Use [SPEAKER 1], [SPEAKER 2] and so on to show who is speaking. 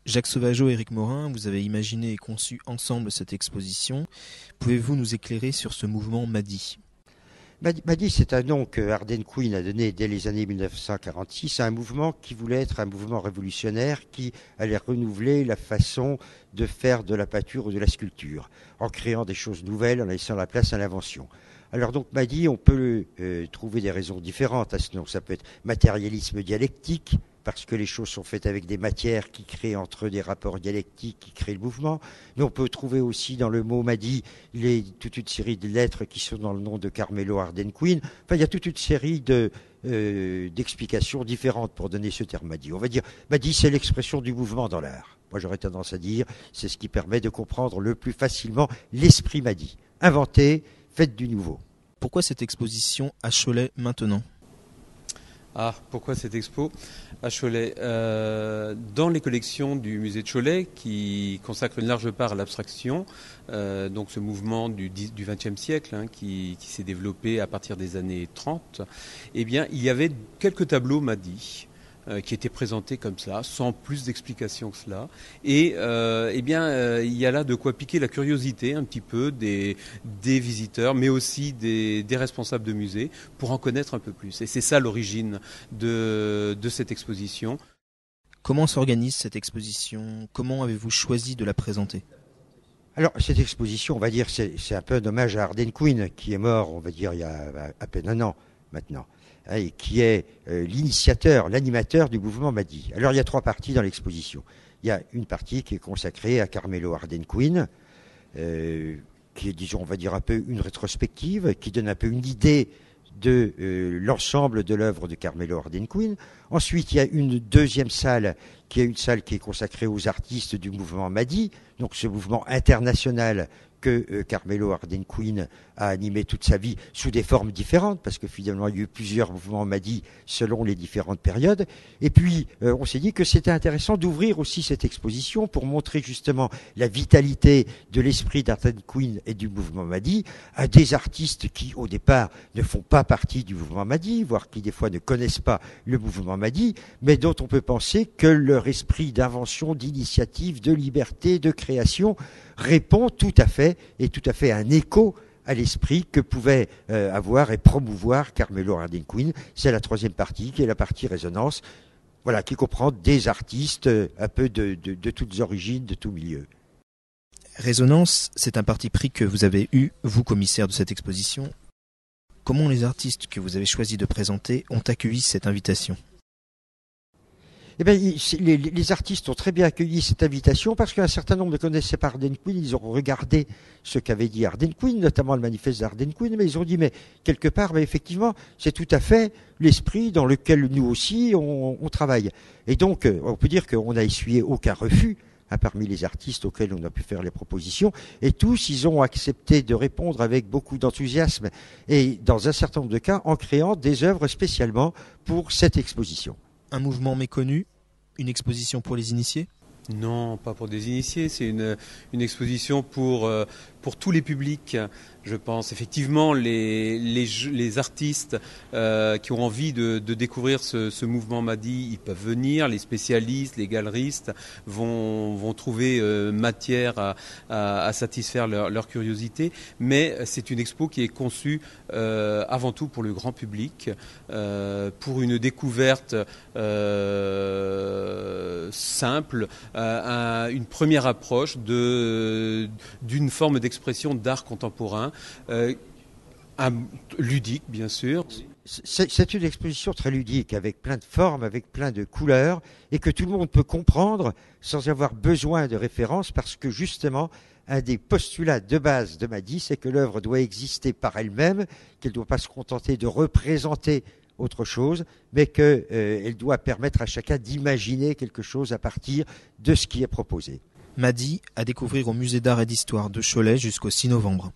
[SPEAKER 1] Jacques Sauvageau et Éric Morin, vous avez imaginé et conçu ensemble cette exposition. Pouvez-vous nous éclairer sur ce mouvement MADI ?
[SPEAKER 2] MADI, c'est un nom que Hardenquin a donné dès les années 1946 à un mouvement qui voulait être un mouvement révolutionnaire qui allait renouveler la façon de faire de la peinture ou de la sculpture, en créant des choses nouvelles, en laissant la place à l'invention. Alors donc MADI, on peut trouver des raisons différentes à ce nom. Ça peut être matérialisme dialectique, parce que les choses sont faites avec des matières qui créent entre eux des rapports dialectiques qui créent le mouvement. Mais on peut trouver aussi dans le mot MADI toute une série de lettres qui sont dans le nom de Carmelo Hardenquin. Enfin, il y a toute une série d'explications différentes pour donner ce terme MADI. On va dire MADI, c'est l'expression du mouvement dans l'art. Moi, j'aurais tendance à dire c'est ce qui permet de comprendre le plus facilement l'esprit MADI. Inventé, fait du nouveau.
[SPEAKER 1] Pourquoi cette exposition à Cholet maintenant ?
[SPEAKER 3] Pourquoi cette expo à Cholet dans les collections du musée de Cholet, qui consacre une large part à l'abstraction, donc ce mouvement du XXe siècle qui s'est développé à partir des années 30, eh bien, il y avait quelques tableaux MADI qui étaient présentés comme ça, sans plus d'explications que cela. Et il y a là de quoi piquer la curiosité un petit peu des visiteurs, mais aussi des responsables de musées, pour en connaître un peu plus. Et c'est ça l'origine de cette exposition.
[SPEAKER 1] Comment s'organise cette exposition ? Comment avez-vous choisi de la présenter ?
[SPEAKER 2] Alors, cette exposition, on va dire, c'est un peu un hommage à Hardenquin, qui est mort, on va dire, il y a à peine un an maintenant, et qui est l'initiateur, l'animateur du mouvement MADI. Alors, il y a 3 parties dans l'exposition. Il y a une partie qui est consacrée à Carmelo Hardenquin, qui est, disons, on va dire, un peu une rétrospective, qui donne un peu une idée de l'ensemble de l'œuvre de Carmelo Hardenquin. Ensuite, il y a une deuxième salle, qui est une salle qui est consacrée aux artistes du mouvement MADI, donc ce mouvement international que Carmelo Hardenquin a animé toute sa vie sous des formes différentes, parce que finalement il y a eu plusieurs mouvements MADI selon les différentes périodes. Et puis on s'est dit que c'était intéressant d'ouvrir aussi cette exposition pour montrer justement la vitalité de l'esprit d'Hardenquin et du mouvement MADI à des artistes qui au départ ne font pas partie du mouvement MADI, voire qui des fois ne connaissent pas le mouvement MADI, mais dont on peut penser que leur esprit d'invention, d'initiative, de liberté, de création répond tout à fait un écho à l'esprit que pouvait avoir et promouvoir Carmelo Hardenquin. C'est la 3e partie, qui est la partie résonance, voilà, qui comprend des artistes un peu de toutes origines, de tous milieux.
[SPEAKER 1] Résonance, c'est un parti pris que vous avez eu, vous, commissaire de cette exposition. Comment les artistes que vous avez choisi de présenter ont accueilli cette invitation ?
[SPEAKER 2] Eh bien, les artistes ont très bien accueilli cette invitation parce qu'un certain nombre ne connaissaient pas Hardenquin. Ils ont regardé ce qu'avait dit Hardenquin, notamment le manifeste d'Hardenquin, mais ils ont dit, mais quelque part, mais effectivement, c'est tout à fait l'esprit dans lequel nous aussi on travaille. Et donc, on peut dire qu'on n'a essuyé aucun refus parmi les artistes auxquels on a pu faire les propositions, et tous, ils ont accepté de répondre avec beaucoup d'enthousiasme, et dans un certain nombre de cas, en créant des œuvres spécialement pour cette exposition.
[SPEAKER 1] Un mouvement méconnu, une exposition pour les initiés ?
[SPEAKER 3] Non, pas pour des initiés, c'est une exposition pour tous les publics, je pense. Effectivement, les artistes qui ont envie de découvrir ce mouvement MADI, ils peuvent venir. Les spécialistes, les galeristes vont trouver matière à satisfaire leur curiosité. Mais c'est une expo qui est conçue avant tout pour le grand public, pour une découverte simple, une première approche d'une forme d'expression d'art contemporain, ludique bien sûr.
[SPEAKER 2] C'est une exposition très ludique, avec plein de formes, avec plein de couleurs, et que tout le monde peut comprendre sans avoir besoin de référence, parce que justement, un des postulats de base de MADI, c'est que l'œuvre doit exister par elle-même, qu'elle ne doit pas se contenter de représenter autre chose, mais qu'elle doit permettre à chacun d'imaginer quelque chose à partir de ce qui est proposé.
[SPEAKER 1] MADI à découvrir au Musée d'Art et d'Histoire de Cholet jusqu'au 6 novembre.